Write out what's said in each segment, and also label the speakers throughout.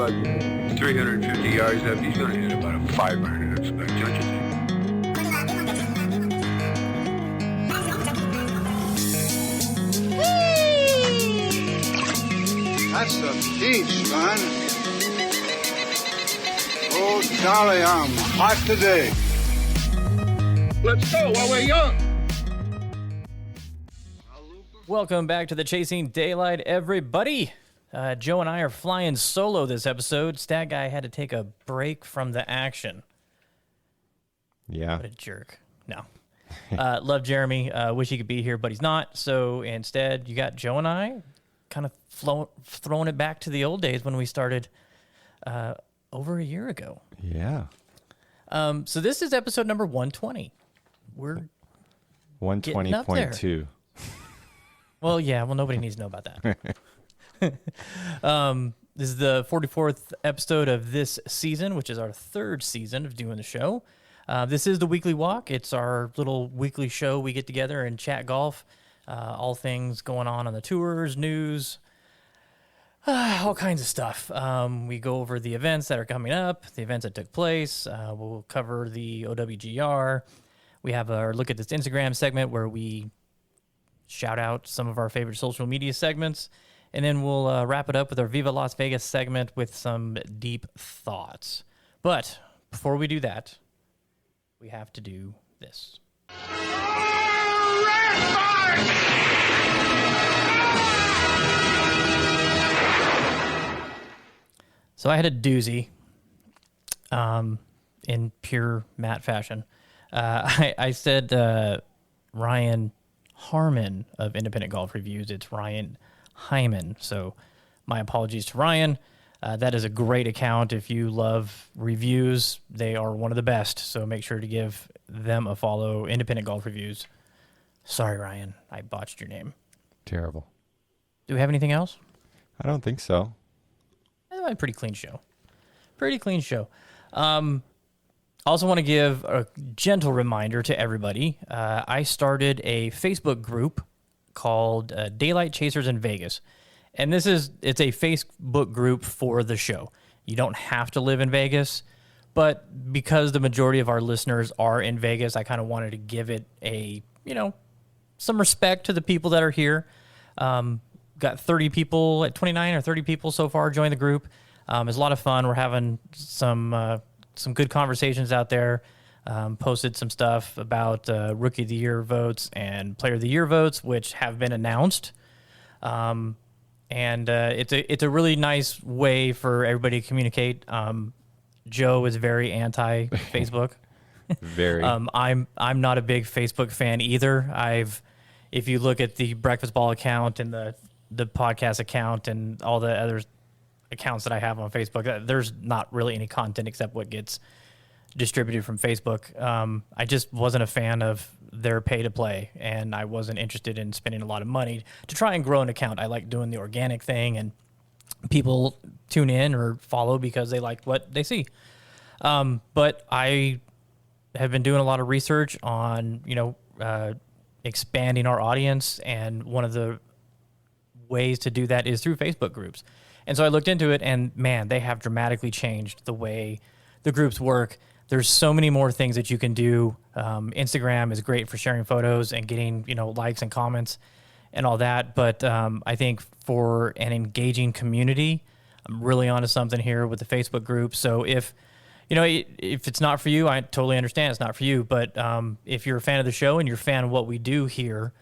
Speaker 1: about 350 yards up. He's going to hit about a 500, I expect, don't you think?
Speaker 2: That's the beach, man. Oh, Charlie, I'm hot today.
Speaker 1: Let's go while we're young.
Speaker 3: Welcome back to the Chasing Daylight, everybody. Joe and I are flying solo this episode. Stat Guy had to take a break from the action.
Speaker 4: Yeah.
Speaker 3: What a jerk. No. Love Jeremy. Wish he could be here, but he's not. So instead, you got Joe and I kind of throwing it back to the old days when we started over a year ago.
Speaker 4: Yeah.
Speaker 3: So this is episode number 120. We're
Speaker 4: 120.2.
Speaker 3: Well, yeah. Well, nobody needs to know about that. This is the 44th episode of this season, which is our third season of doing the show. This is the Weekly Walk. It's our little weekly show. We get together and chat golf, all things going on the tours, news, all kinds of stuff. We go over the events that are coming up, the events that took place. We'll cover the OWGR. We have our Look at This Instagram segment where we shout out some of our favorite social media segments. And then we'll wrap it up with our Viva Las Vegas segment with some deep thoughts. But before we do that, we have to do this. So I had a doozy in pure Matt fashion. I said Ryan Harmon of Independent Golf Reviews. It's Ryan Heiman. So my apologies to Ryan. That is a great account. If you love reviews, they are one of the best. So make sure to give them a follow. Independent Golf Reviews. Sorry, Ryan. I botched your name.
Speaker 4: Terrible.
Speaker 3: Do we have anything else?
Speaker 4: I don't think so.
Speaker 3: A pretty clean show. Pretty clean show. Also want to give a gentle reminder to everybody. I started a Facebook group called Daylight Chasers in Vegas. And it's a Facebook group for the show. You don't have to live in Vegas, but because the majority of our listeners are in Vegas, I kind of wanted to give it some respect to the people that are here. Got 30 people, 29 or 30 people so far join the group. It's a lot of fun. We're having some good conversations out there. Posted some stuff about Rookie of the Year votes and Player of the Year votes, which have been announced. And it's a really nice way for everybody to communicate. Joe is very anti-Facebook.
Speaker 4: Very.
Speaker 3: I'm not a big Facebook fan either. If you look at the Breakfast Ball account and the podcast account and all the other accounts that I have on Facebook, there's not really any content except what gets distributed from Facebook. I just wasn't a fan of their pay to play, and I wasn't interested in spending a lot of money to try and grow an account. I like doing the organic thing, and people tune in or follow because they like what they see. But I have been doing a lot of research on, expanding our audience, and one of the ways to do that is through Facebook groups. And so I looked into it, and man, they have dramatically changed the way the groups work. There's so many more things that you can do. Instagram is great for sharing photos and getting, likes and comments and all that. But I think for an engaging community, I'm really onto something here with the Facebook group. So if it's not for you, I totally understand it's not for you. But if you're a fan of the show and you're a fan of what we do here,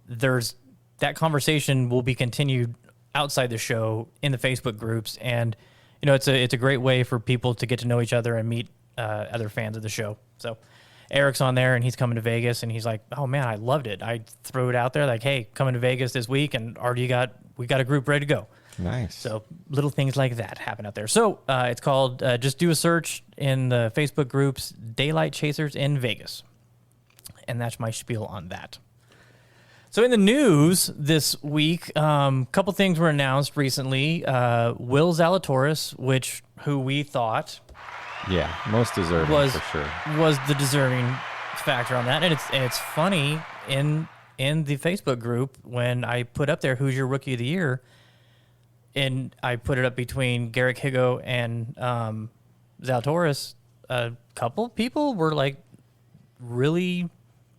Speaker 3: that conversation will be continued outside the show in the Facebook groups. And, it's a great way for people to get to know each other and meet other fans of the show. So Eric's on there, and he's coming to Vegas, and he's like, oh man, I loved it. I threw it out there like, hey, coming to Vegas this week, and we got a group ready to go.
Speaker 4: Nice.
Speaker 3: So little things like that happen out there. So it's called, just do a search in the Facebook groups, Daylight Chasers in Vegas. And that's my spiel on that. So in the news this week, couple things were announced recently. Will Zalatoris, who we thought
Speaker 4: most deserving for sure,
Speaker 3: was the deserving factor on that. And it's funny in the Facebook group when I put up there who's your Rookie of the Year, and I put it up between Garrick Higo and Zalatoris. A couple people were like really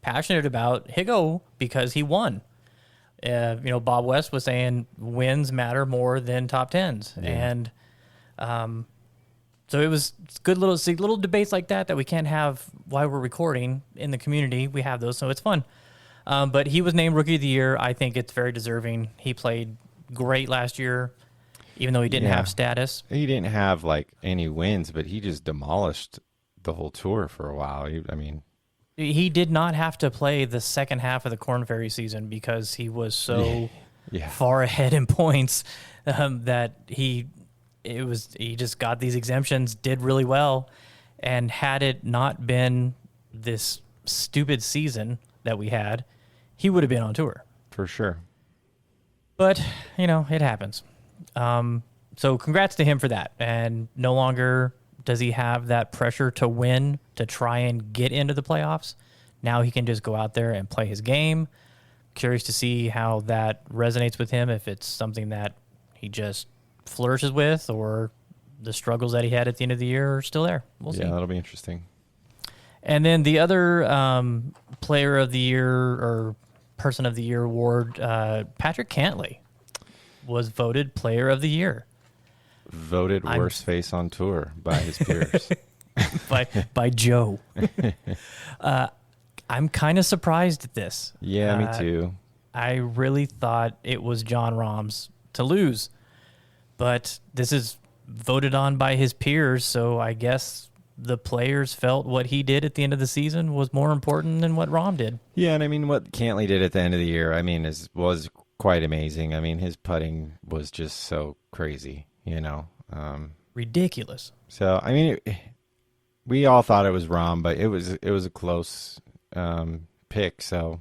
Speaker 3: passionate about Higo because he won. Bob West was saying wins matter more than top tens, and so it was good little debates like that we can't have while we're recording in the community. We have those, so it's fun. But he was named Rookie of the Year. I think it's very deserving. He played great last year, even though he didn't have status.
Speaker 4: He didn't have like any wins, but he just demolished the whole tour for a while.
Speaker 3: He did not have to play the second half of the Korn Ferry season because he was so far ahead in points that he just got these exemptions, did really well, and had it not been this stupid season that we had, he would have been on tour.
Speaker 4: For sure.
Speaker 3: But, it happens. So congrats to him for that. And no longer does he have that pressure to win, to try and get into the playoffs. Now he can just go out there and play his game. Curious to see how that resonates with him, if it's something that he just flourishes with or the struggles that he had at the end of the year are still there. We'll see.
Speaker 4: Yeah, that'll be interesting.
Speaker 3: And then the other Player of the Year or Person of the Year award, Patrick Cantlay was voted Player of the Year.
Speaker 4: Voted worst face on tour by his peers.
Speaker 3: by Joe. I'm kind of surprised at this.
Speaker 4: Yeah, me too.
Speaker 3: I really thought it was Jon Rahm's to lose, but this is voted on by his peers, so I guess the players felt what he did at the end of the season was more important than what Rahm did.
Speaker 4: Yeah, and what Cantlay did at the end of the year, was quite amazing. His putting was just so crazy,
Speaker 3: Ridiculous.
Speaker 4: So, we all thought it was Rahm, but it was a close pick. So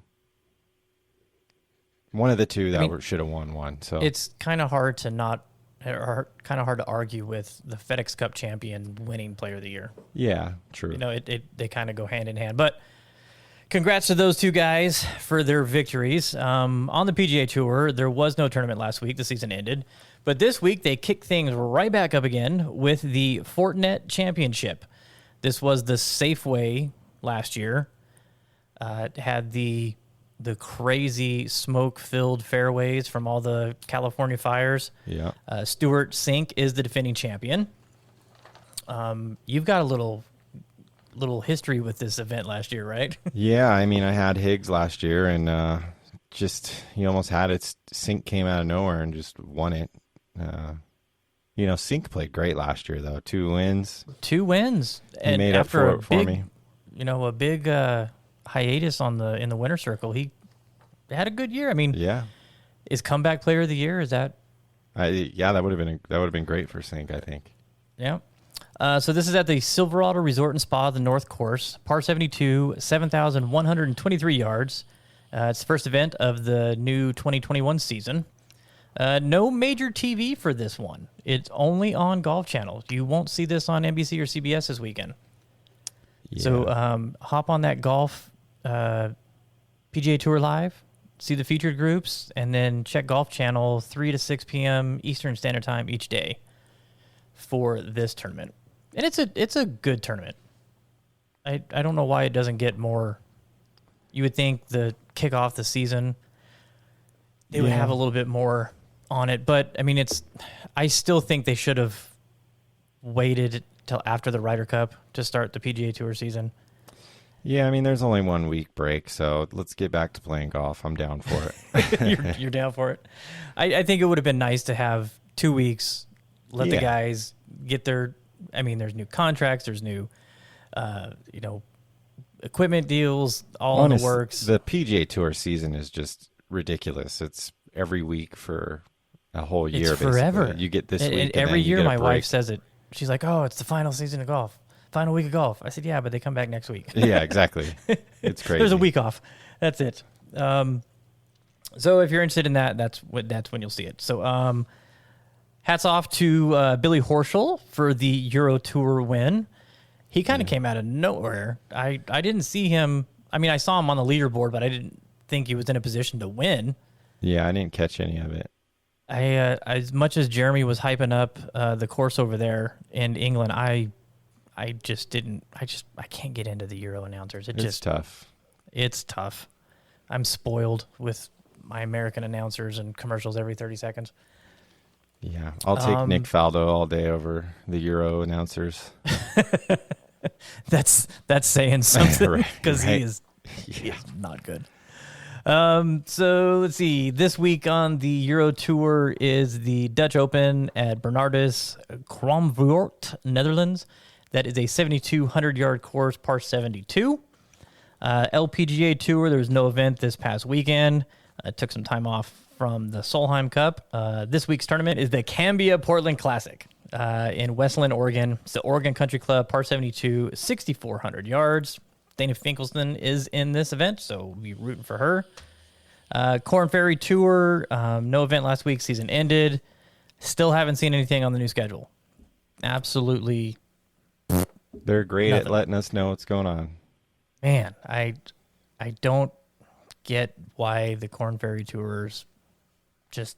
Speaker 4: one of the two that should have won one. So
Speaker 3: it's kind of hard to argue with the FedEx Cup champion winning Player of the Year.
Speaker 4: Yeah, true.
Speaker 3: They kind of go hand in hand. But congrats to those two guys for their victories. On the PGA Tour, there was no tournament last week. The season ended. But this week, they kicked things right back up again with the Fortinet Championship. This was the Safeway last year. It had the crazy smoke-filled fairways from all the California fires.
Speaker 4: Yeah.
Speaker 3: Stuart Sink is the defending champion. You've got a little history with this event last year, right?
Speaker 4: Yeah, I had Higgs last year, and he almost had it. Sink came out of nowhere and just won it. Sink played great last year, though. 2 wins. And made up for it for me.
Speaker 3: A big hiatus in the winter circle. He had a good year. Is comeback Player of the Year? Is that?
Speaker 4: That would have been great for Sink, I think.
Speaker 3: Yeah. So this is at the Silverado Resort and Spa, the North Course, par 72, 7,123 yards. It's the first event of the new 2021 season. No major TV for this one. It's only on Golf Channel. You won't see this on NBC or CBS this weekend. Yeah. So hop on that golf PGA Tour Live, see the featured groups, and then check Golf Channel 3 to 6 p.m. Eastern Standard Time each day for this tournament. And it's a good tournament. I don't know why it doesn't get more. You would think the kick off the season, they would have a little bit more on it. But, I still think they should have waited till after the Ryder Cup to start the PGA Tour season.
Speaker 4: Yeah, there's only 1 week break, so let's get back to playing golf. I'm down for
Speaker 3: it. You're down for it. I think it would have been nice to have 2 weeks, let the guys get their... there's new contracts, there's new, equipment deals, all in the works.
Speaker 4: The PGA Tour season is just ridiculous. It's every week for a whole year.
Speaker 3: It's forever.
Speaker 4: Basically. You get this week, and
Speaker 3: every year my
Speaker 4: wife
Speaker 3: says it. She's like, "Oh, it's the final season of golf, final week of golf." I said, "Yeah, but they come back next week."
Speaker 4: Yeah, exactly. It's crazy.
Speaker 3: There's a week off. That's it. So if you're interested in that, that's when you'll see it. So hats off to Billy Horschel for the Euro Tour win. He kind of came out of nowhere. I didn't see him. I saw him on the leaderboard, but I didn't think he was in a position to win.
Speaker 4: Yeah, I didn't catch any of it.
Speaker 3: As much as Jeremy was hyping up the course over there in England, I can't get into the Euro announcers.
Speaker 4: It's tough.
Speaker 3: It's tough. I'm spoiled with my American announcers and commercials every 30 seconds.
Speaker 4: Yeah, I'll take Nick Faldo all day over the Euro announcers.
Speaker 3: That's saying something because
Speaker 4: right.
Speaker 3: he is not good. So let's see. This week on the Euro Tour is the Dutch Open at Bernardus Kromvoort, Netherlands. That is a 7,200-yard course, par 72. LPGA Tour, there was no event this past weekend. Took some time off from the Solheim Cup. This week's tournament is the Cambia Portland Classic in Westland, Oregon. It's the Oregon Country Club, par 72, 6,400 yards. Dana Finkelstein is in this event, so we'll be rooting for her. Korn Ferry Tour, no event last week. Season ended. Still haven't seen anything on the new schedule. Absolutely.
Speaker 4: They're great
Speaker 3: nothing.
Speaker 4: at letting us know what's going on.
Speaker 3: Man, I don't get why the Korn Ferry Tour's just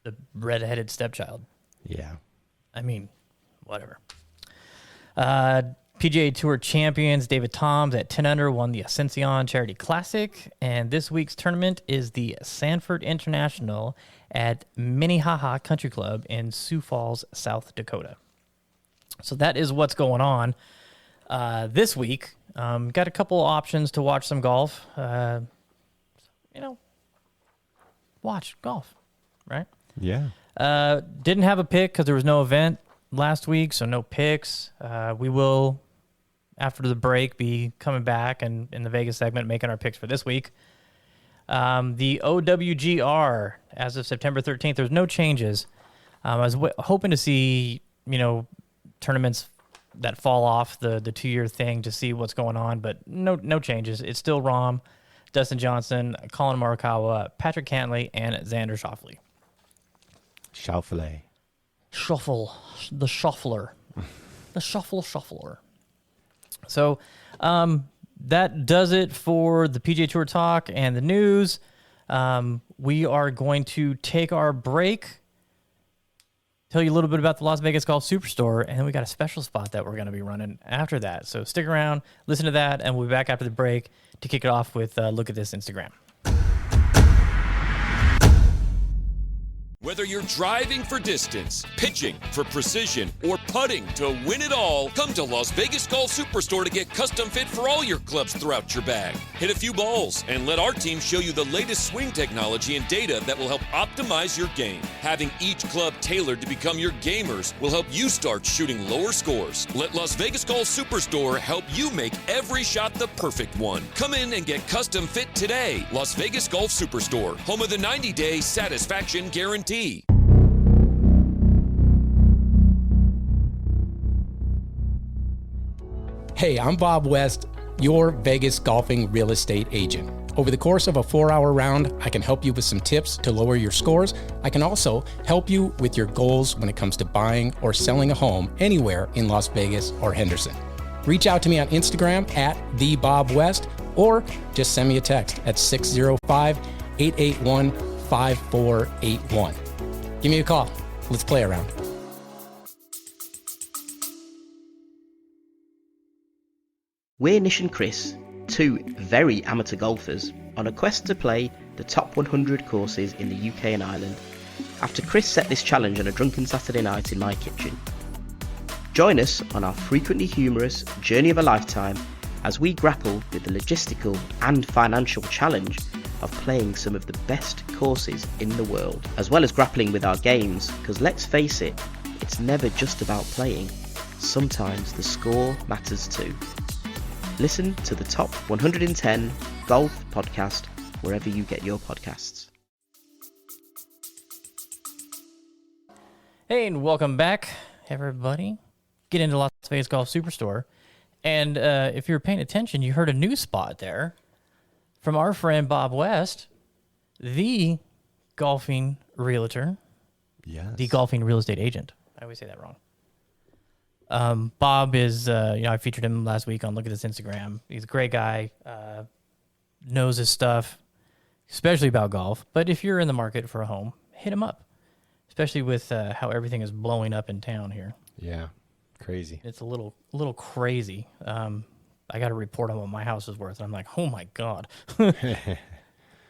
Speaker 3: the redheaded stepchild.
Speaker 4: Yeah.
Speaker 3: I mean, whatever. PGA Tour champions David Toms at 10 under won the Ascension Charity Classic, and this week's tournament is the Sanford International at Minnehaha Country Club in Sioux Falls, South Dakota. So that is what's going on this week. Got a couple options to watch some golf. Watch golf, right?
Speaker 4: Yeah.
Speaker 3: Didn't have a pick because there was no event last week, so no picks. We will, after the break, be coming back and in the Vegas segment making our picks for this week. The OWGR, as of September 13th, there's no changes. I was hoping to see, tournaments that fall off the 2-year thing to see what's going on, but no changes. It's still Rahm, Dustin Johnson, Colin Morikawa, Patrick Cantlay, and Xander Schauffele. Shuffle, the shuffler. The shuffler. So that does it for the PGA Tour talk and the news. We are going to take our break, tell you a little bit about the Las Vegas Golf Superstore, and then we got a special spot that we're going to be running after that. So stick around, listen to that, and we'll be back after the break to kick it off with Look at This Instagram.
Speaker 5: Whether you're driving for distance, pitching for precision, or putting to win it all, come to Las Vegas Golf Superstore to get custom fit for all your clubs throughout your bag. Hit a few balls and let our team show you the latest swing technology and data that will help optimize your game. Having each club tailored to become your gamers will help you start shooting lower scores. Let Las Vegas Golf Superstore help you make every shot the perfect one. Come in and get custom fit today. Las Vegas Golf Superstore, home of the 90-day satisfaction guarantee.
Speaker 6: Hey, I'm Bob West, your Vegas golfing real estate agent. Over the course of a 4-hour round, I can help you with some tips to lower your scores. I can also help you with your goals when it comes to buying or selling a home anywhere in Las Vegas or Henderson. Reach out to me on Instagram at @TheBobWest or just send me a text at 605-881-5481. Give me a call. Let's play around.
Speaker 7: We're Nish and Chris, two very amateur golfers on a quest to play the top 100 courses in the UK and Ireland, after Chris set this challenge on a drunken Saturday night in my kitchen. Join us on our frequently humorous journey of a lifetime as we grapple with the logistical and financial challenge of playing some of the best courses in the world, as well as grappling with our games, because let's face it, it's never just about playing. Sometimes the score matters too. Listen to the Top 110 Golf Podcast wherever you get your podcasts.
Speaker 3: Hey, and welcome back, everybody. Get into Las Vegas Golf Superstore. And if you were paying attention, you heard a new spot there from our friend Bob West, the golfing realtor, the golfing real estate agent. I always say that wrong. Bob is, I featured him last week on Look at This Instagram. He's a great guy, knows his stuff, especially about golf. But if you're in the market for a home, hit him up, especially with how everything is blowing up in town here.
Speaker 4: Yeah, crazy.
Speaker 3: It's a little crazy. I got a report on what my house is worth. And I'm like, oh my God.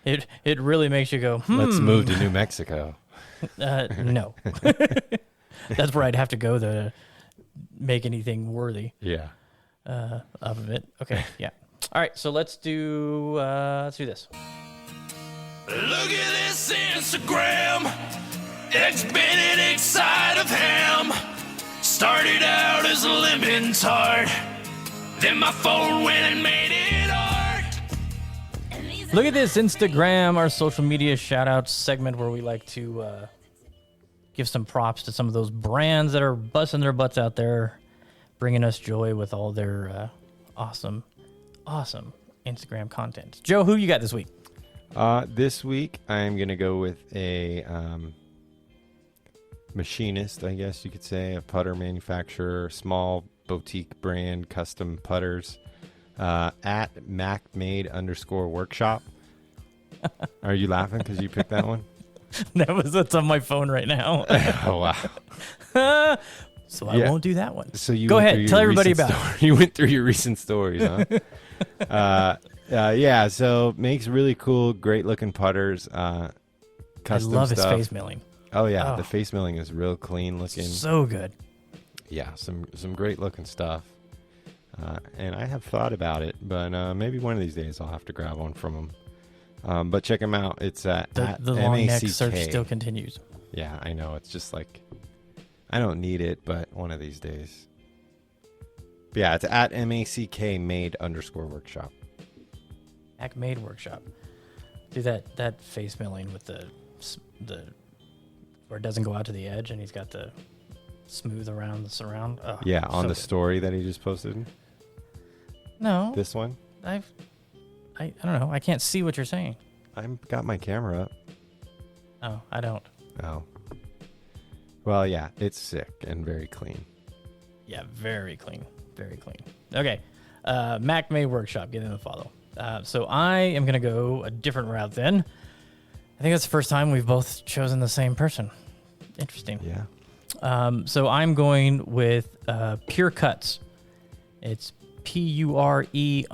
Speaker 3: It really makes you go,
Speaker 4: Let's move to New Mexico.
Speaker 3: No. That's where I'd have to go to make anything worthy
Speaker 4: Yeah.
Speaker 3: of it. Okay, yeah. All right, so let's do this.
Speaker 5: Look at this Instagram. It's been an side of ham. Started out as a lemon tart. Then my phone went and made it art.
Speaker 3: Look at this Instagram, our social media shout-out segment where we like to give some props to some of those brands that are busting their butts out there, bringing us joy with all their awesome Instagram content. Joe, who you got this week?
Speaker 4: This week, I'm going to go with a machinist, I guess you could say, a putter manufacturer, small boutique brand, custom putters, at MacMade_workshop. Are you laughing because you picked that one?
Speaker 3: That's on my phone right now.
Speaker 4: Oh, wow.
Speaker 3: So I won't do that one.
Speaker 4: So you
Speaker 3: go ahead, tell everybody about it.
Speaker 4: You went through your recent stories, huh? Yeah, so makes really cool, great looking putters. Custom
Speaker 3: I love his
Speaker 4: stuff.
Speaker 3: face milling.
Speaker 4: Oh yeah, the face milling is real clean looking.
Speaker 3: So good.
Speaker 4: Yeah, some great looking stuff. And I have thought about it, but maybe one of these days I'll have to grab one from them. But check them out. It's at
Speaker 3: The long neck
Speaker 4: MACK.
Speaker 3: search still continues.
Speaker 4: Yeah, I know. It's just like I don't need it, but one of these days. But yeah, it's at MACK_workshop.
Speaker 3: MacMade Workshop. Do that face milling with the where it doesn't go out to the edge, and he's got the smooth around the surround. Oh,
Speaker 4: Yeah, on
Speaker 3: so
Speaker 4: the
Speaker 3: good.
Speaker 4: story that he just posted.
Speaker 3: No,
Speaker 4: This one.
Speaker 3: I don't know. I can't see what you're saying.
Speaker 4: I've got my camera up.
Speaker 3: Oh, I don't.
Speaker 4: Oh. Well, yeah, it's sick and very clean.
Speaker 3: Yeah, very clean. Very clean. Okay. MacMade Workshop. Give them a follow. So I am going to go a different route then. I think that's the first time we've both chosen the same person. Interesting.
Speaker 4: Yeah.
Speaker 3: So I'm going with Pure Cuts. It's PURE_CUTS.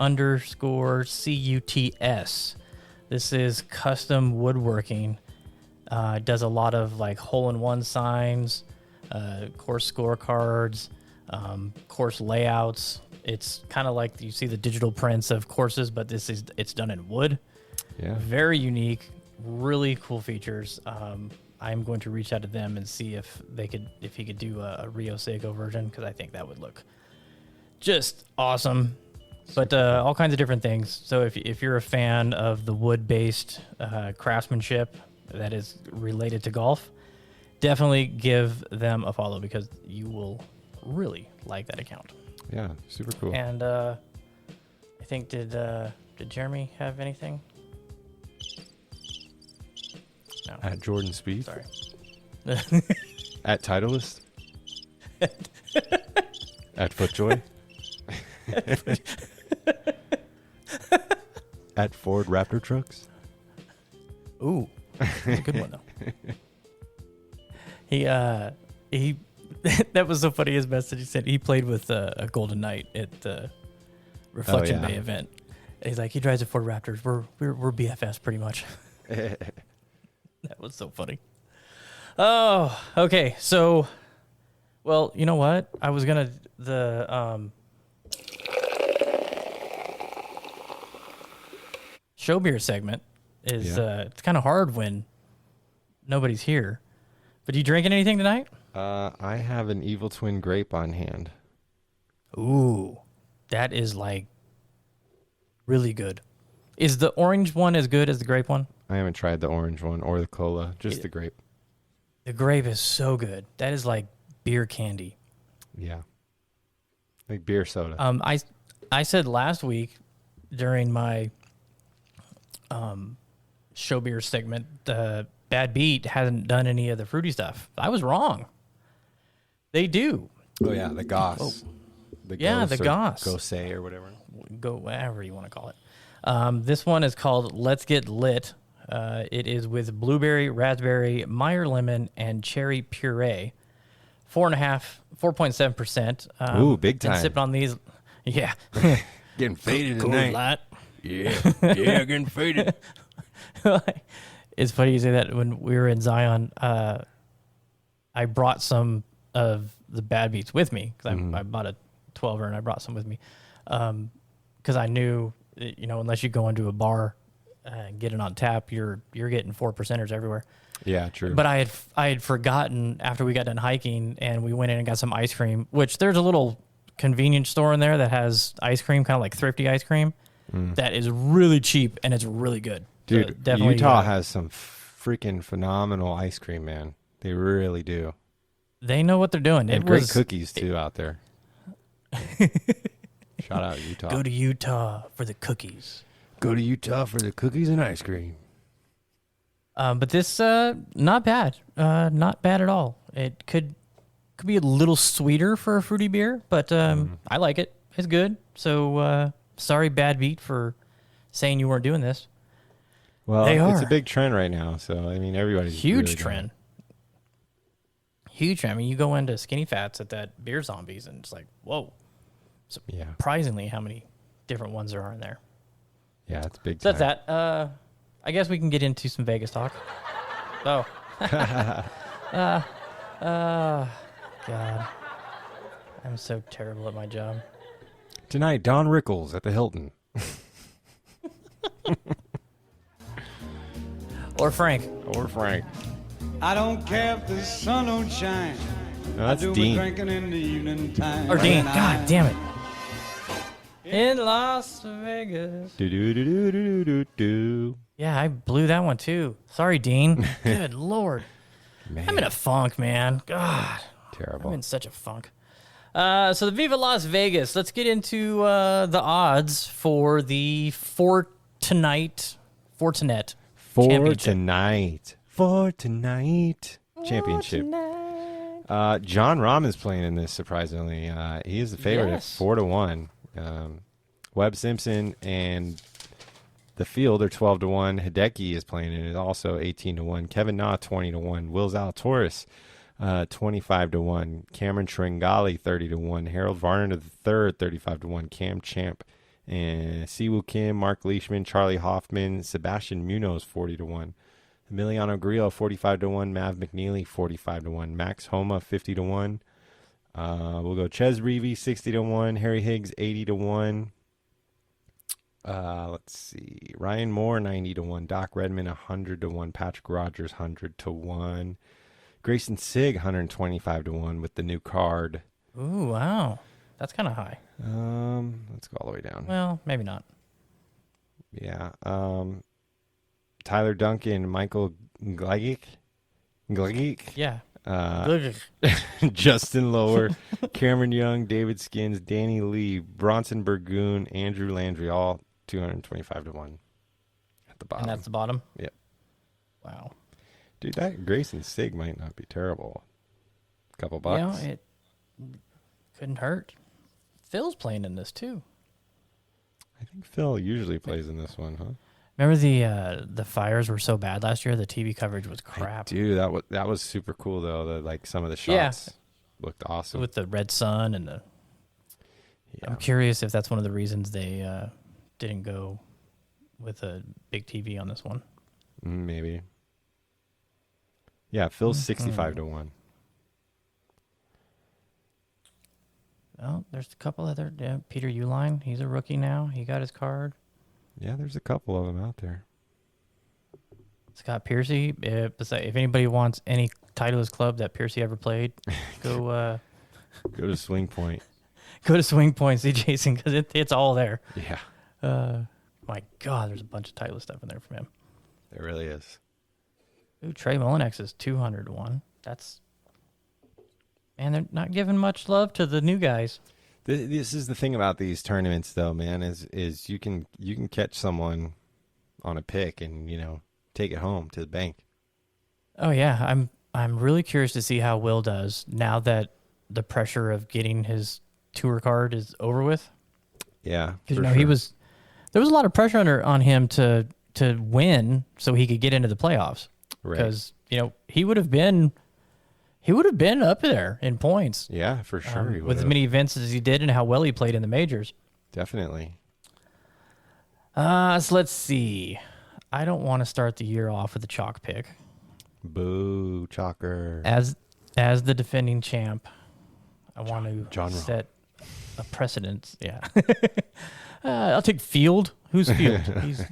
Speaker 3: This is custom woodworking. It does a lot of like hole-in-one signs, course scorecards, course layouts. It's kind of like you see the digital prints of courses, but it's done in wood.
Speaker 4: Yeah.
Speaker 3: Very unique, really cool features. I'm going to reach out to them and see if he could do a Rio Seiko version, because I think that would look just awesome. But all kinds of different things. So if you're a fan of the wood-based craftsmanship that is related to golf, definitely give them a follow, because you will really like that account.
Speaker 4: Yeah, super cool.
Speaker 3: And I think did Jeremy have anything? No.
Speaker 4: At Jordan Speed.
Speaker 3: Sorry.
Speaker 4: At Titleist. At FootJoy. At Ford Raptor Trucks.
Speaker 3: Ooh, that's a good one though. He that was so funny. His message, he said he played with a Golden Knight at the Reflection Bay event. And he's like, he drives a Ford Raptors. We're BFFs pretty much. That was so funny. Oh, okay. So, well, you know what? I was gonna show beer segment is it's kind of hard when nobody's here. But you drinking anything tonight?
Speaker 4: I have an Evil Twin grape on hand.
Speaker 3: Ooh, that is like really good. Is the orange one as good as the grape one?
Speaker 4: I haven't tried the orange one or the cola, just the grape.
Speaker 3: The grape is so good. That is like beer candy.
Speaker 4: Yeah. Like beer soda.
Speaker 3: I said last week during my show beer segment, Bad Beat hasn't done any of the fruity stuff. I was wrong. They do.
Speaker 4: Oh yeah, the Goss. The
Speaker 3: Goss.
Speaker 4: Gose or whatever.
Speaker 3: Go whatever you want to call it. This one is called Let's Get Lit. It is with blueberry, raspberry, Meyer lemon, and cherry puree. 4.7%.
Speaker 4: Ooh, big
Speaker 3: Been
Speaker 4: time.
Speaker 3: sipping on these. Yeah.
Speaker 4: Getting faded
Speaker 3: Cool
Speaker 4: tonight.
Speaker 3: Light.
Speaker 4: Yeah, getting faded.
Speaker 3: It's funny you say that. When we were in Zion, I brought some of the bad beats with me because I bought a 12er and I brought some with me because I knew, unless you go into a bar and get it on tap, you're getting 4%ers everywhere.
Speaker 4: Yeah, true.
Speaker 3: But I had forgotten after we got done hiking and we went in and got some ice cream, which there's a little convenience store in there that has ice cream, kind of like thrifty ice cream, that is really cheap and it's really good.
Speaker 4: Dude,
Speaker 3: So definitely,
Speaker 4: Utah has some freaking phenomenal ice cream, man. They really do.
Speaker 3: They know what they're doing.
Speaker 4: And great cookies, too, out there. Shout out Utah.
Speaker 3: Go to Utah for the cookies.
Speaker 4: Go to Utah for the cookies and ice cream.
Speaker 3: But this, not bad. Not bad at all. It could be a little sweeter for a fruity beer, but I like it. It's good. So sorry, Bad Beat, for saying you weren't doing this.
Speaker 4: Well,
Speaker 3: They
Speaker 4: it's
Speaker 3: are.
Speaker 4: a big trend right now, so, I mean, everybody's
Speaker 3: Huge
Speaker 4: really doing
Speaker 3: trend.
Speaker 4: it.
Speaker 3: Huge trend. I mean, you go into Skinny Fats at that Beer Zombies, and it's like, whoa.
Speaker 4: Yeah.
Speaker 3: Surprisingly, how many different ones there are in there.
Speaker 4: Yeah, it's big
Speaker 3: So
Speaker 4: time.
Speaker 3: that's that. I guess we can get into some Vegas talk. Oh. God. I'm so terrible at my job.
Speaker 4: Tonight, Don Rickles at the Hilton.
Speaker 3: Or Frank.
Speaker 4: Or Frank.
Speaker 2: I don't care if the sun don't shine.
Speaker 4: No, that's
Speaker 2: I do
Speaker 4: Dean.
Speaker 2: my drinking in the evening time.
Speaker 3: Or Dean.
Speaker 2: When
Speaker 3: God damn it. In Las Vegas.
Speaker 4: Do.
Speaker 3: Yeah, I blew that one too. Sorry, Dean. Good Lord.
Speaker 4: Man,
Speaker 3: I'm in a funk, man. God.
Speaker 4: terrible.
Speaker 3: I'm in such a funk. So the Viva Las Vegas. Let's get into the odds for the Fortinet Championship.
Speaker 4: For tonight. Championship. John Rahman's playing in this, surprisingly. He is the favorite
Speaker 3: Yes.
Speaker 4: at 4-1. Webb Simpson and the field are 12-1. Hideki is playing in it, also 18-1. Kevin Na 20-1. Will Zalatoris 25-1. Cameron Tringali 30-1. Harold Varner III 35-1. Cam Champ and Siwoo Kim, Mark Leishman, Charlie Hoffman, Sebastian Munoz 40-1. Emiliano Grillo 45-1. Mav McNeely 45-1. Max Homa 50-1. We'll go Ches Reavy 60-1. Harry Higgs 80-1. Let's see. Ryan Moore 90-1. Doc Redman 100-1. Patrick Rogers 100-1. Grayson Sig 125-1 with the new card.
Speaker 3: Ooh, wow. That's kind of high.
Speaker 4: Let's go all the way down.
Speaker 3: Well, maybe not.
Speaker 4: Yeah. Tyler Duncan, Michael Gligic.
Speaker 3: Yeah.
Speaker 4: Justin Lower, Cameron Young, David Skins, Danny Lee, Bronson Burgoon, Andrew Landry, all 225-1 at the bottom.
Speaker 3: And that's the bottom?
Speaker 4: Yep.
Speaker 3: Wow.
Speaker 4: Dude, that Grayson Sig might not be terrible. Couple bucks.
Speaker 3: It couldn't hurt. Phil's playing in this too.
Speaker 4: I think Phil usually plays in this one, huh?
Speaker 3: Remember the fires were so bad last year? The TV coverage was crap.
Speaker 4: Dude, that was super cool though. Like some of the shots looked awesome.
Speaker 3: With the red sun and the.
Speaker 4: Yeah.
Speaker 3: I'm curious if that's one of the reasons they didn't go with a big TV on this one.
Speaker 4: Maybe. Yeah, Phil's 65-1.
Speaker 3: Oh, there's a couple other. Yeah, Peter Uline, he's a rookie now. He got his card.
Speaker 4: Yeah, there's a couple of them out there.
Speaker 3: Scott Piercy. If anybody wants any Titleist club that Piercy ever played, go
Speaker 4: Go to Swing Point.
Speaker 3: go to Swing Point, see Jason, because it's all there.
Speaker 4: Yeah,
Speaker 3: My God, there's a bunch of Titleist stuff in there from him.
Speaker 4: there really is.
Speaker 3: Ooh, Trey Mullinex is 200-1. That's. Man, they're not giving much love to the new guys.
Speaker 4: This is the thing about these tournaments, though, man. Is you can catch someone on a pick and take it home to the bank.
Speaker 3: Oh yeah, I'm really curious to see how Will does now that the pressure of getting his tour card is over with.
Speaker 4: Yeah,
Speaker 3: Because
Speaker 4: for
Speaker 3: there
Speaker 4: sure.
Speaker 3: was a lot of pressure on him to to win so he could get into the playoffs.
Speaker 4: Right.
Speaker 3: Because, he would have been up there in points.
Speaker 4: Yeah, for sure. He
Speaker 3: With as
Speaker 4: would've.
Speaker 3: many events as he did and how well he played in the majors.
Speaker 4: Definitely.
Speaker 3: So let's see. I don't want to start the year off with a chalk pick.
Speaker 4: Boo, Chalker.
Speaker 3: As the defending champ, I want to
Speaker 4: John
Speaker 3: set a precedent. Yeah. I'll take Field. Who's Field?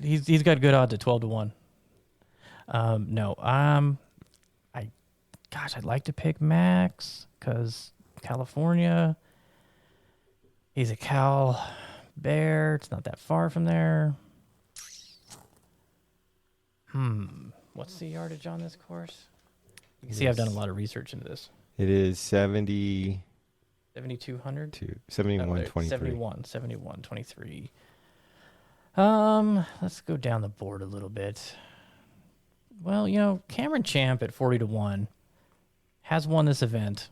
Speaker 3: he's got good odds at 12-1. I'd like to pick Max because California. He's a Cal Bear. It's not that far from there. What's the yardage on this course? You can see I've done a lot of research into this.
Speaker 4: It is 70
Speaker 3: 7,200?
Speaker 4: to 71.23.
Speaker 3: 71.23. Let's go down the board a little bit. Well, Cameron Champ at 40-1 has won this event.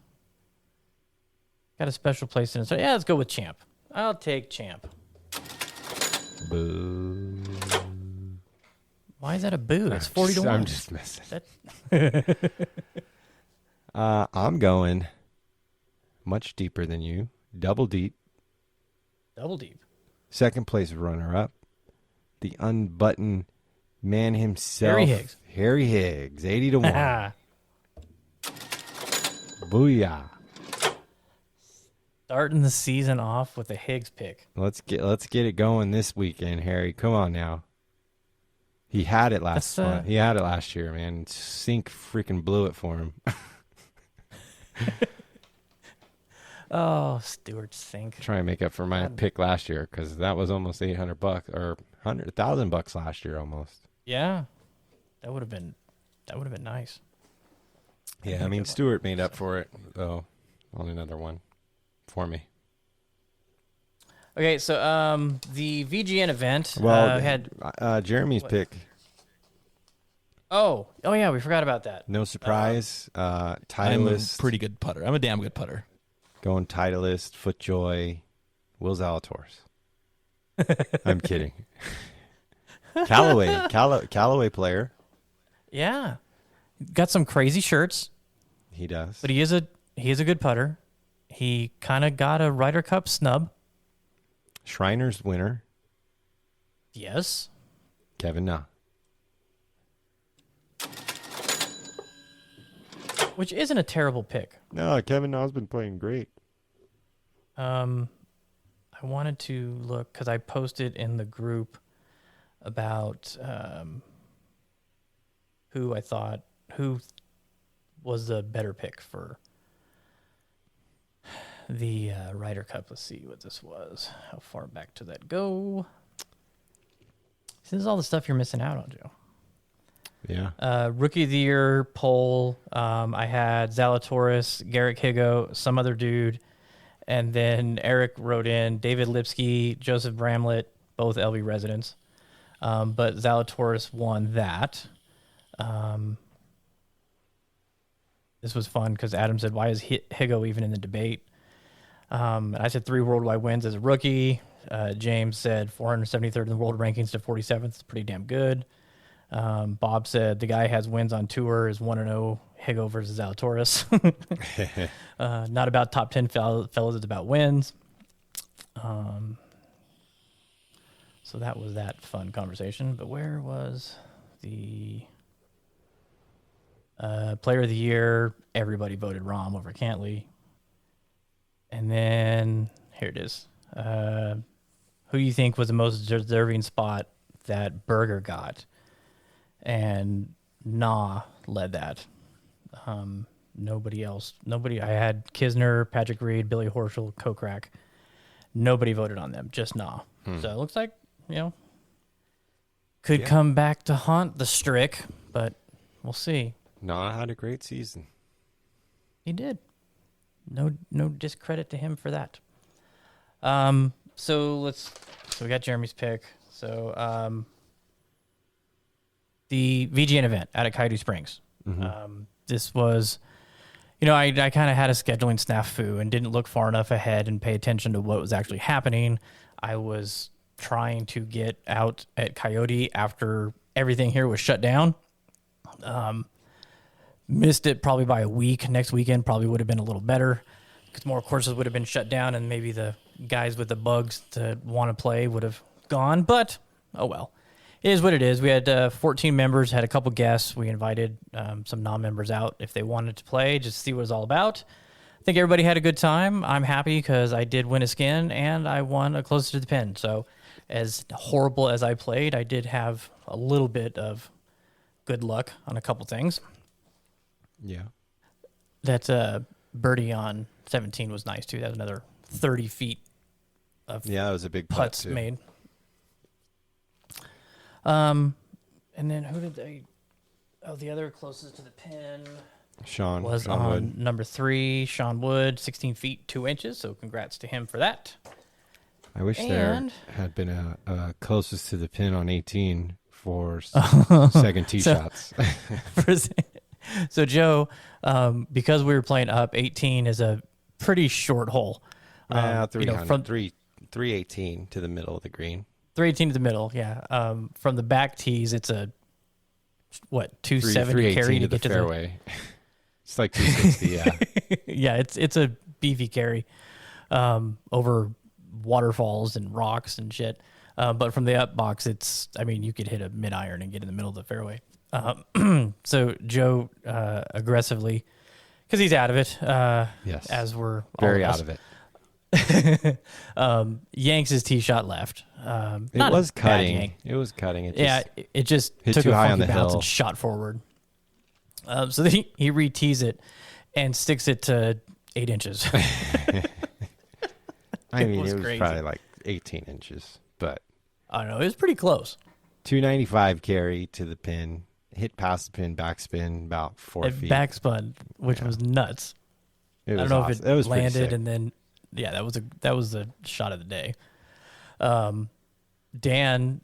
Speaker 3: Got a special place in it. So, yeah, let's go with Champ. I'll take Champ.
Speaker 4: Boo.
Speaker 3: Why is that a boo? It's 40-1.
Speaker 4: I'm just messing. I'm going much deeper than you. Double deep.
Speaker 3: Double deep.
Speaker 4: Second place runner-up. The unbuttoned man himself.
Speaker 3: Harry Higgs.
Speaker 4: Harry Higgs, 80-1. Booyah.
Speaker 3: Starting the season off with a Higgs pick.
Speaker 4: Let's get it going this weekend, Harry. Come on now. He had it last month. He had it last year, man. Sink freaking blew it for him.
Speaker 3: Oh, Stuart Sink.
Speaker 4: Try and make up for my pick last year because that was almost $800 or $100,000 last year almost.
Speaker 3: Yeah, that would have been nice.
Speaker 4: Yeah, I mean Stuart made up for it though on another one for me.
Speaker 3: Okay, so the VGN event had
Speaker 4: Jeremy's pick.
Speaker 3: Oh yeah, we forgot about that.
Speaker 4: No surprise.
Speaker 8: I'm
Speaker 4: Titleist.
Speaker 8: a pretty good putter. I'm a damn good putter.
Speaker 4: Going Titleist, FootJoy, Will Zalatoris. I'm kidding. Callaway player.
Speaker 3: Yeah, got some crazy shirts.
Speaker 4: He does.
Speaker 3: But he is a good putter. He kind of got a Ryder Cup snub.
Speaker 4: Shriners winner.
Speaker 3: Yes.
Speaker 4: Kevin Na.
Speaker 3: Which isn't a terrible pick.
Speaker 4: No, Kevin Na's been playing great.
Speaker 3: I wanted to look because I posted in the group about who was the better pick for the Ryder Cup. Let's see what this was. How far back did that go? This is all the stuff you're missing out on, Joe.
Speaker 4: Yeah.
Speaker 3: Rookie of the Year poll. I had Zalatoris, Garrett Higo, some other dude, and then Eric wrote in David Lipsky, Joseph Bramlett, both LV residents. But Zalatoris won that. This was fun because Adam said, "Why is Higo even in the debate?" I said 3 worldwide wins as a rookie. James said 473rd in the world rankings to 47th. It's pretty damn good. Bob said the guy has wins on tour is 1-0 Higo versus Zalatoris. Not about top 10 fellas, it's about wins. So that was that fun conversation. But where was the player of the year? Everybody voted Rahm over Cantley. And then here it is. Who do you think was the most deserving spot that Berger got? And Nah led that. Nobody else. I had Kisner, Patrick Reed, Billy Horschel, Kokrak. Nobody voted on them, just Nah. So it looks like, could come back to haunt the Strick, but we'll see.
Speaker 4: Nah had a great season.
Speaker 3: He did. No discredit to him for that. So we got Jeremy's pick. So the VGN event out at Coyote Springs. This was, I kind of had a scheduling snafu and didn't look far enough ahead and pay attention to what was actually happening. I was trying to get out at Coyote after everything here was shut down. Missed it probably by a week. Next weekend probably would have been a little better because more courses would have been shut down and maybe the guys with the bugs to want to play would have gone. But, oh well. It is what it is. We had 14 members, had a couple guests. We invited some non-members out if they wanted to play, just to see what it's all about. I think everybody had a good time. I'm happy because I did win a skin and I won a closer to the pin. So as horrible as I played, I did have a little bit of good luck on a couple things.
Speaker 4: Yeah.
Speaker 3: That birdie on 17 was nice too. That was another 30 feet of
Speaker 4: that was a big putt
Speaker 3: putts
Speaker 4: too.
Speaker 3: made. And then who did they? Oh, the other closest to the pin
Speaker 4: Sean
Speaker 3: was
Speaker 4: Sean
Speaker 3: on
Speaker 4: Wood.
Speaker 3: number 3, Sean Wood, 16 feet 2 inches. So congrats to him for that.
Speaker 4: I wish there had been a closest to the pin on 18 for second tee
Speaker 3: So-
Speaker 4: shots.
Speaker 3: So Joe, because we were playing up, 18 is a pretty short hole.
Speaker 4: 300,
Speaker 3: from
Speaker 4: 318 to the middle of the green.
Speaker 3: 318 to the middle, yeah. From the back tees, it's a 270
Speaker 4: 318
Speaker 3: carry to
Speaker 4: the
Speaker 3: get to
Speaker 4: fairway. It's like 260, yeah.
Speaker 3: yeah, it's a beefy carry over waterfalls and rocks and shit. But from the up box, you could hit a mid iron and get in the middle of the fairway. So Joe aggressively, because he's out of it.
Speaker 4: Yes,
Speaker 3: as we're
Speaker 4: very out of it.
Speaker 3: Yanks his tee shot left.
Speaker 4: It was cutting. It was cutting.
Speaker 3: It just
Speaker 4: hit
Speaker 3: took
Speaker 4: too
Speaker 3: a
Speaker 4: high
Speaker 3: funky
Speaker 4: on the
Speaker 3: bounce
Speaker 4: hill.
Speaker 3: and shot forward. So then he re-tees it and sticks it to 8 inches.
Speaker 4: I mean, it was
Speaker 3: crazy.
Speaker 4: probably like 18 inches, but
Speaker 3: I don't know. It was pretty close.
Speaker 4: 295 carry to the pin, hit past the pin, backspin about 4
Speaker 3: It
Speaker 4: feet.
Speaker 3: backspun, which was nuts.
Speaker 4: It
Speaker 3: I
Speaker 4: was
Speaker 3: don't know
Speaker 4: awesome.
Speaker 3: if it
Speaker 4: was pretty
Speaker 3: landed
Speaker 4: sick.
Speaker 3: and then that was the shot of the day. Dan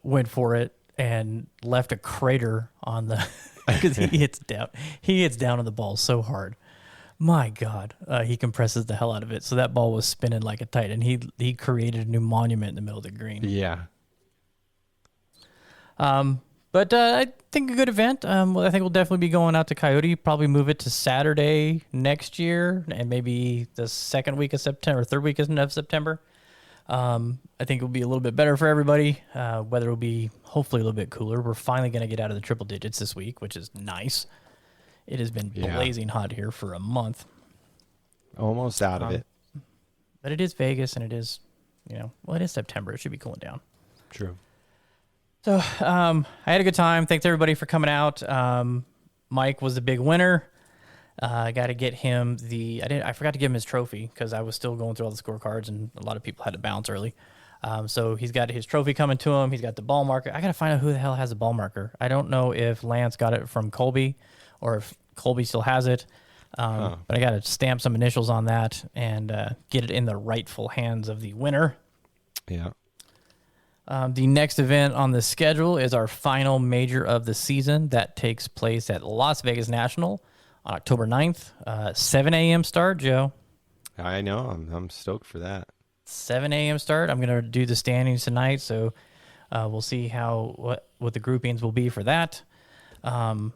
Speaker 3: went for it and left a crater on the because he hits down on the ball so hard. My God, he compresses the hell out of it. So that ball was spinning like a titan. He created a new monument in the middle of the green.
Speaker 4: Yeah.
Speaker 3: But I think a good event. I think we'll definitely be going out to Coyote. Probably move it to Saturday next year, and maybe the second week of September, third week of September. I think it will be a little bit better for everybody. Weather will be hopefully a little bit cooler. We're finally going to get out of the triple digits this week, which is nice. It has been blazing hot here for a month. Almost
Speaker 4: out of it.
Speaker 3: But it is Vegas, and it is, it is September. It should be cooling down.
Speaker 4: True.
Speaker 3: So I had a good time. Thanks everybody for coming out. Mike was the big winner. I got to get him I forgot to give him his trophy because I was still going through all the scorecards and a lot of people had to bounce early. So he's got his trophy coming to him. He's got the ball marker. I got to find out who the hell has the ball marker. I don't know if Lance got it from Colby or if Colby still has it. But I got to stamp some initials on that and get it in the rightful hands of the winner.
Speaker 4: Yeah.
Speaker 3: The next event on the schedule is our final major of the season. That takes place at Las Vegas National on October 9th. 7 a.m. start, Joe.
Speaker 4: I know. I'm stoked for that.
Speaker 3: 7 a.m. start. I'm going to do the standings tonight, so we'll see what the groupings will be for that. And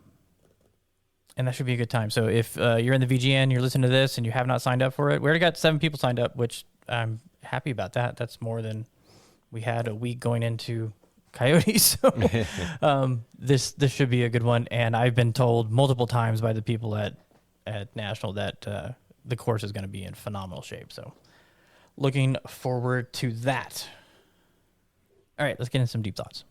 Speaker 3: that should be a good time. So if you're in the VGN, you're listening to this, and you have not signed up for it, we already got 7 people signed up, which I'm happy about that. That's more than we had a week going into Coyote. So this should be a good one. And I've been told multiple times by the people at National that the course is going to be in phenomenal shape. So looking forward to that. All right, let's get into some deep thoughts.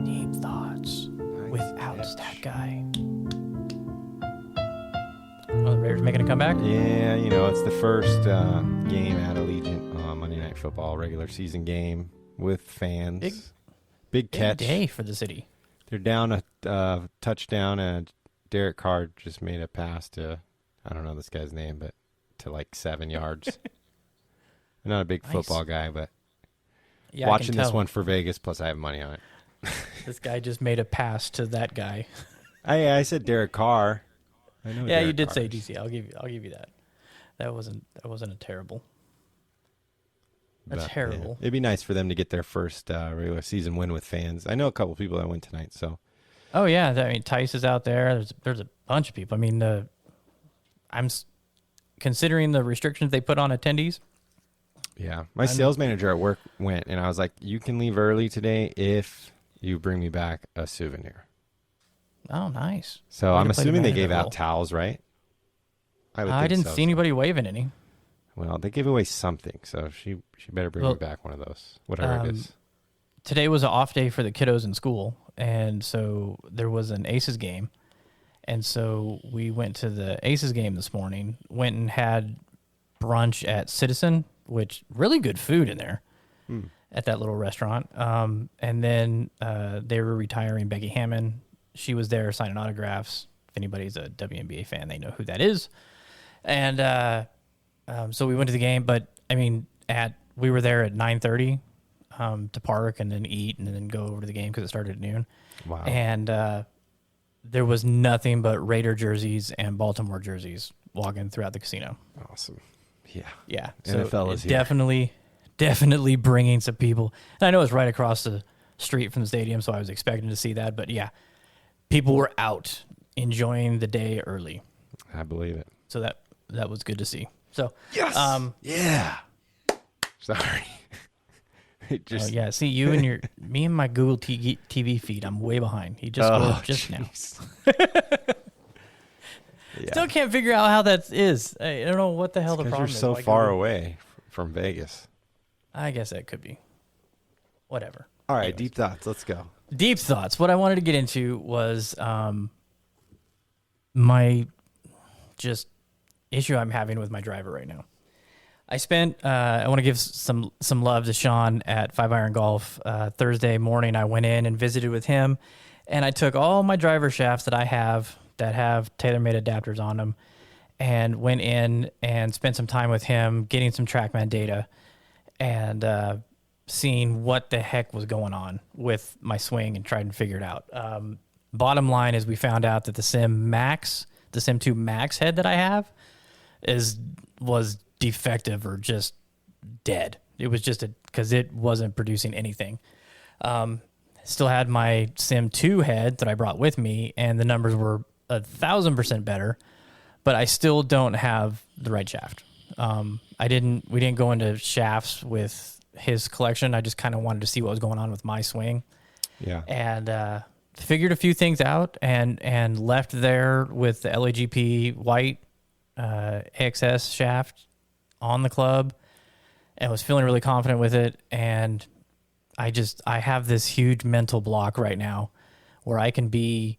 Speaker 3: Deep thoughts with Outstat Guy. Oh, the Raiders making a comeback?
Speaker 4: Yeah, it's the first game at Allegiant Monday Night Football, regular season game with fans. Big catch.
Speaker 3: Big day for the city.
Speaker 4: They're down a touchdown, and Derek Carr just made a pass to, I don't know this guy's name, but to like 7 yards. I'm not a big football guy, but watching this one for Vegas, plus I have money on it.
Speaker 3: This guy just made a pass to that guy.
Speaker 4: I said Derek Carr. I know.
Speaker 3: Yeah,
Speaker 4: Derek
Speaker 3: you did
Speaker 4: Carr
Speaker 3: say
Speaker 4: is.
Speaker 3: DC. I'll give you that. that wasn't a terrible.
Speaker 4: But, yeah,
Speaker 3: terrible.
Speaker 4: it'd be nice for them to get their first regular season win with fans. I know a couple people that went tonight, so.
Speaker 3: Oh yeah, I mean Tice is out there. There's a bunch of people. I mean, considering the restrictions they put on attendees.
Speaker 4: Yeah, my sales manager at work went, and I was like, "You can leave early today if you bring me back a souvenir."
Speaker 3: Oh, nice.
Speaker 4: So
Speaker 3: Way
Speaker 4: I'm
Speaker 3: to play the
Speaker 4: assuming they
Speaker 3: manager
Speaker 4: gave out
Speaker 3: role.
Speaker 4: towels, right?
Speaker 3: I didn't see anybody waving any.
Speaker 4: Well, they gave away something, so she better bring me back one of those, whatever it is.
Speaker 3: Today was an off day for the kiddos in school, and so there was an Aces game. And so we went to the Aces game this morning, went and had brunch at Citizen, which really good food in there at that little restaurant. And then they were retiring Becky Hammond. She was there signing autographs. If anybody's a WNBA fan, they know who that is. And so we went to the game, but I mean, we were there at 9:30 to park and then eat and then go over to the game because it started at noon.
Speaker 4: Wow.
Speaker 3: And there was nothing but Raider jerseys and Baltimore jerseys walking throughout the casino.
Speaker 4: Awesome. Yeah.
Speaker 3: Yeah.
Speaker 4: NFL is here.
Speaker 3: Definitely bringing some people. And I know it's right across the street from the stadium, so I was expecting to see that. But yeah, people were out enjoying the day early.
Speaker 4: I believe it.
Speaker 3: So that was good to see. So
Speaker 4: yes. Yeah. Sorry.
Speaker 3: Oh yeah, see you and me and my Google TV feed. I'm way behind. He just scored just now.
Speaker 4: Yeah.
Speaker 3: Still can't figure out how that is. I don't know what the hell the problem
Speaker 4: you're
Speaker 3: is.
Speaker 4: so far away from Vegas.
Speaker 3: I guess that could be. Whatever.
Speaker 4: All right,
Speaker 3: Anyways.
Speaker 4: deep thoughts. Let's go.
Speaker 3: Deep thoughts. What I wanted to get into was my just issue I'm having with my driver right now. I want to give some love to Sean at 5 Iron Golf. Thursday morning, I went in and visited with him, and I took all my driver shafts that I have that have TaylorMade adapters on them and went in and spent some time with him getting some TrackMan data and seeing what the heck was going on with my swing and trying to figure it out. Bottom line is we found out that the Sim 2 Max head that I have was defective or just dead. It was just because it wasn't producing anything. Still had my Sim 2 head that I brought with me, and the numbers were 1,000% better, but I still don't have the right shaft. We didn't go into shafts with his collection. I just kind of wanted to see what was going on with my swing.
Speaker 4: Yeah.
Speaker 3: And figured a few things out and left there with the LAGP white AXS shaft on the club and was feeling really confident with it. And I have this huge mental block right now where I can be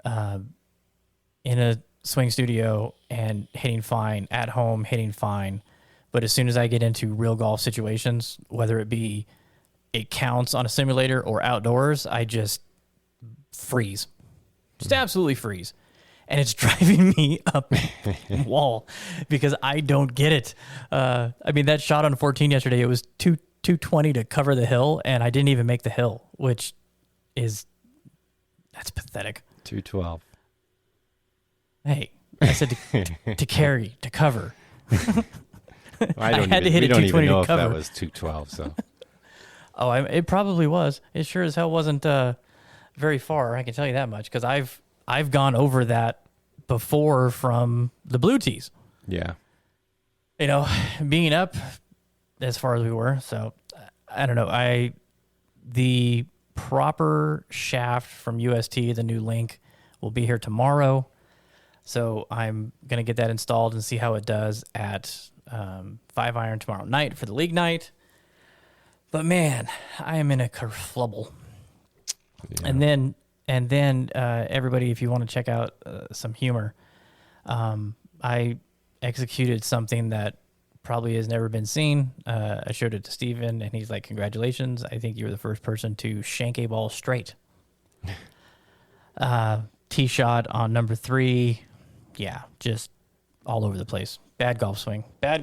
Speaker 3: in a swing studio and hitting fine, at home hitting fine. But as soon as I get into real golf situations, whether it counts on a simulator or outdoors, I just freeze. Just absolutely freeze. And it's driving me up the wall because I don't get it. I mean, that shot on 14 yesterday, it was 220 to cover the hill, and I didn't even make the hill, which that's pathetic.
Speaker 4: 212.
Speaker 3: Hey, I said to carry, to cover.
Speaker 4: I
Speaker 3: had to hit it 220
Speaker 4: know
Speaker 3: to
Speaker 4: if
Speaker 3: cover.
Speaker 4: that was 212. So.
Speaker 3: Oh, it probably was. It sure as hell wasn't very far. I can tell you that much because I've gone over that before from the blue tees.
Speaker 4: Yeah.
Speaker 3: You know, being up as far as we were. So I don't know. The proper shaft from UST, the new link, will be here tomorrow. So I'm going to get that installed and see how it does at 5 Iron tomorrow night for the league night. But man, I am in a kerflubble. Yeah. And then everybody, if you want to check out some humor, I executed something that probably has never been seen. I showed it to Steven, and he's like, congratulations. I think you were the first person to shank a ball straight. Tee shot on number 3. Yeah, just all over the place. Bad golf swing. I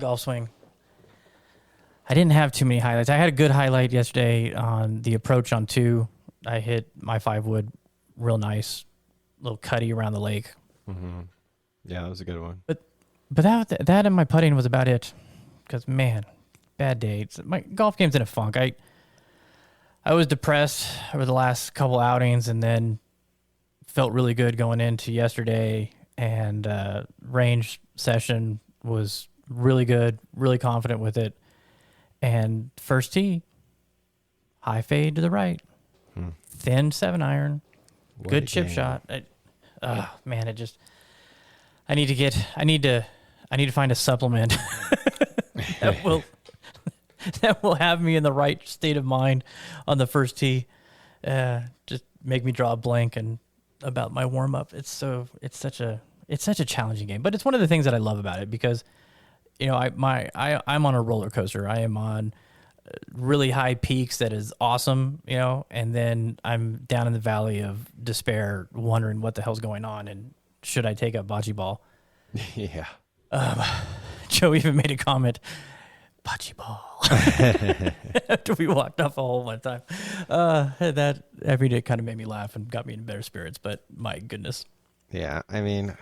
Speaker 3: didn't have too many highlights. I had a good highlight yesterday on the approach on 2. I hit my 5-wood real nice, little cutty around the lake.
Speaker 4: Mm-hmm. Yeah, that was a good one.
Speaker 3: But that and my putting was about it. Because, man, bad day. My golf game's in a funk. I was depressed over the last couple outings and then felt really good going into yesterday. And range session was really good, really confident with it. And first tee, high fade to the right, thin 7-iron, good chip shot. Man, it just I need to find a supplement that will have me in the right state of mind on the first tee. Just make me draw a blank and about my warm up. It's such a challenging game, but it's one of the things that I love about it because, you know, I'm on a roller coaster. I am on really high peaks that is awesome, you know, and then I'm down in the valley of despair, wondering what the hell's going on and should I take up bocce ball?
Speaker 4: Yeah.
Speaker 3: Joe even made a comment, bocce ball, after we walked off a hole one time. That every day kind of made me laugh and got me in better spirits, but my goodness.
Speaker 4: Yeah, I mean,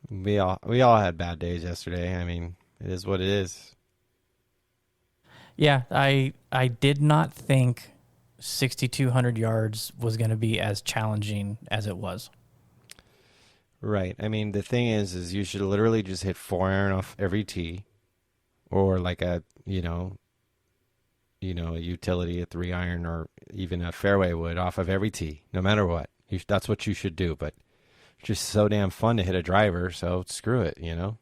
Speaker 4: we all had bad days yesterday. I mean, it is what it is.
Speaker 3: Yeah, I did not think 6,200 yards was going to be as challenging as it was.
Speaker 4: Right. I mean, the thing is you should literally just hit 4-iron off every tee, or like a utility, a 3-iron, or even a fairway wood off of every tee, no matter what. That's what you should do. But it's just so damn fun to hit a driver, so screw it, you know.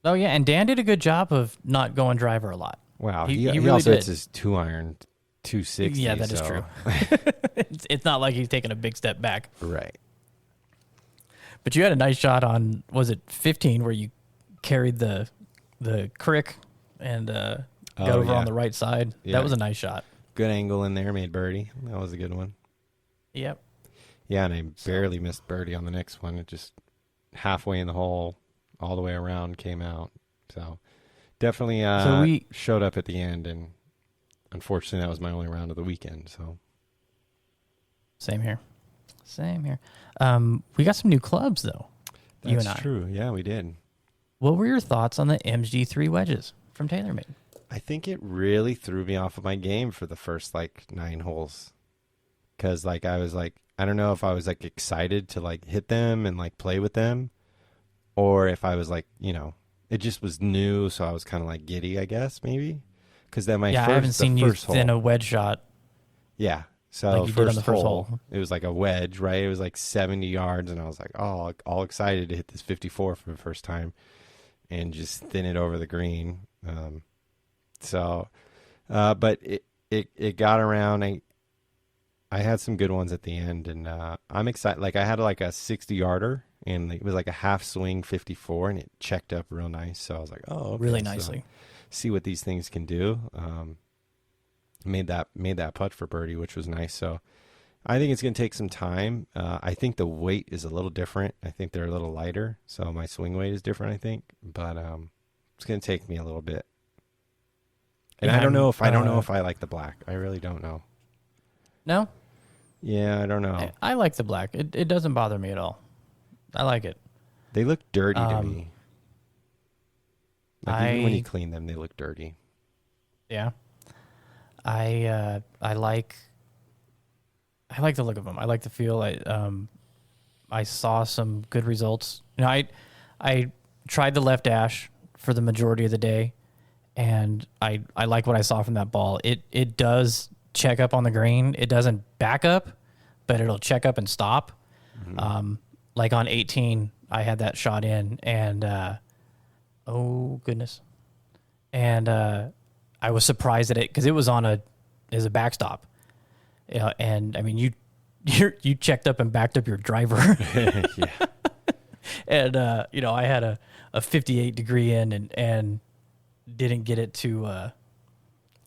Speaker 4: Oh
Speaker 3: yeah, and Dan did a good job of not going driver a lot.
Speaker 4: Wow,
Speaker 3: he
Speaker 4: really also hits his 2-iron 260.
Speaker 3: Yeah, that is true. It's not like he's taking a big step back.
Speaker 4: Right.
Speaker 3: But you had a nice shot on, was it 15, where you carried the crick and got over on the right side? Yeah. That was a nice shot.
Speaker 4: Good angle in there, made birdie. That was a good one.
Speaker 3: Yep.
Speaker 4: Yeah, and I barely missed birdie on the next one. It just halfway in the hole, all the way around, came out. So definitely we showed up at the end, and unfortunately that was my only round of the weekend. So
Speaker 3: Same here. We got some new clubs, though. You and I.
Speaker 4: That's true. Yeah, we did.
Speaker 3: What were your thoughts on the MG3 wedges from TaylorMade?
Speaker 4: I think it really threw me off of my game for the first 9 holes. Because I was I don't know if I was excited to hit them and play with them, or if I was it just was new, so I was kind of giddy, I guess, maybe. Because then I haven't seen you
Speaker 3: thin a wedge shot.
Speaker 4: Yeah. So
Speaker 3: you did on the first hole,
Speaker 4: it was a wedge, right? It was 70 yards, and I was all excited to hit this 54 for the first time and just thin it over the green. But it got around. I had some good ones at the end, and I'm excited. I had a 60-yarder, and it was a half swing 54, and it checked up real nice. So I was okay,
Speaker 3: really nicely.
Speaker 4: So see what these things can do. Made that putt for birdie, which was nice. So I think it's going to take some time. I think the weight is a little different. I think they're a little lighter, so my swing weight is different, I think. But it's going to take me a little bit. And I don't know if I like the black. I really don't know.
Speaker 3: No?
Speaker 4: Yeah, I don't know.
Speaker 3: I like the black. It doesn't bother me at all. I like it.
Speaker 4: They look dirty to me. Even when you clean them, they look dirty.
Speaker 3: Yeah. I like the look of them. I like the feel. I saw some good results. I tried the left dash for the majority of the day, and I like what I saw from that ball. It does check up on the green. It doesn't back up, but it'll check up and stop. Mm-hmm. On 18, I had that shot in, and oh goodness, and I was surprised at it because it was as a backstop, and I mean you checked up and backed up your driver,
Speaker 4: yeah,
Speaker 3: and I had a 58 degree in and didn't get it to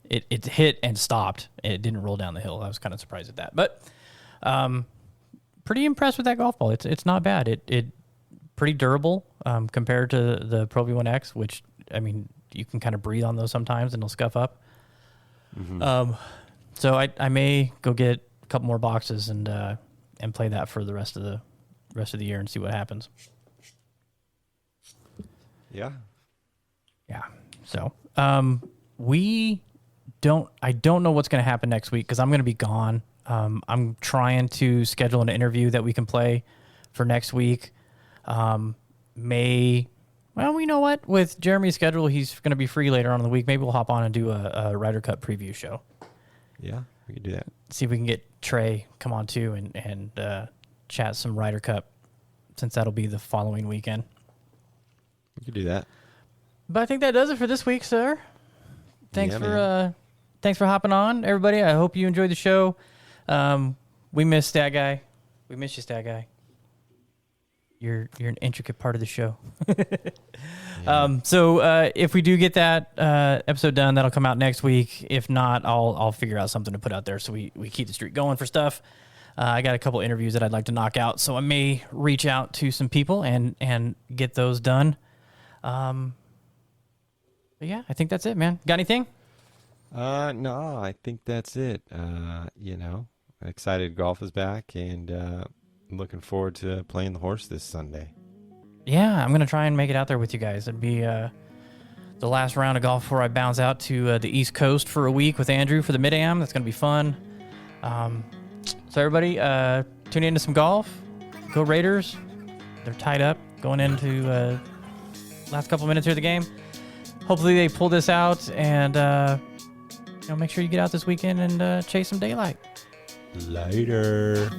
Speaker 3: it hit and stopped. It didn't roll down the hill. I was kind of surprised at that, but pretty impressed with that golf ball. It's not bad. It pretty durable compared to the Pro V1X, which I mean. You can kind of breathe on those sometimes and they'll scuff up. Mm-hmm. So I may go get a couple more boxes and play that for the rest of the year and see what happens.
Speaker 4: Yeah.
Speaker 3: Yeah. So, I don't know what's going to happen next week because I'm going to be gone. I'm trying to schedule an interview that we can play for next week. Well, you know what? With Jeremy's schedule, he's going to be free later on in the week. Maybe we'll hop on and do a Ryder Cup preview show.
Speaker 4: Yeah, we can do that.
Speaker 3: See if we can get Trey come on too and chat some Ryder Cup since that'll be the following weekend.
Speaker 4: We could do that.
Speaker 3: But I think that does it for this week, sir. Thanks
Speaker 4: Yeah,
Speaker 3: for hopping on, everybody. I hope you enjoyed the show. We missed Stat Guy. We miss you, Stat Guy. You're an intricate part of the show. So if we do get that episode done, that'll come out next week. If not, I'll figure out something to put out there so we keep the streak going for stuff. I got a couple interviews that I'd like to knock out, so I may reach out to some people and get those done. But yeah, I think that's it, man. Got anything?
Speaker 4: No, I think that's it. Excited golf is back, and looking forward to playing the horse this Sunday.
Speaker 3: Yeah, I'm going to try and make it out there with you guys. It'd be the last round of golf before I bounce out to the East Coast for a week with Andrew for the Mid-Am. That's going to be fun. So everybody, tune into some golf. Go Raiders. They're tied up going into last couple minutes here of the game. Hopefully they pull this out and make sure you get out this weekend and chase some daylight.
Speaker 4: Later.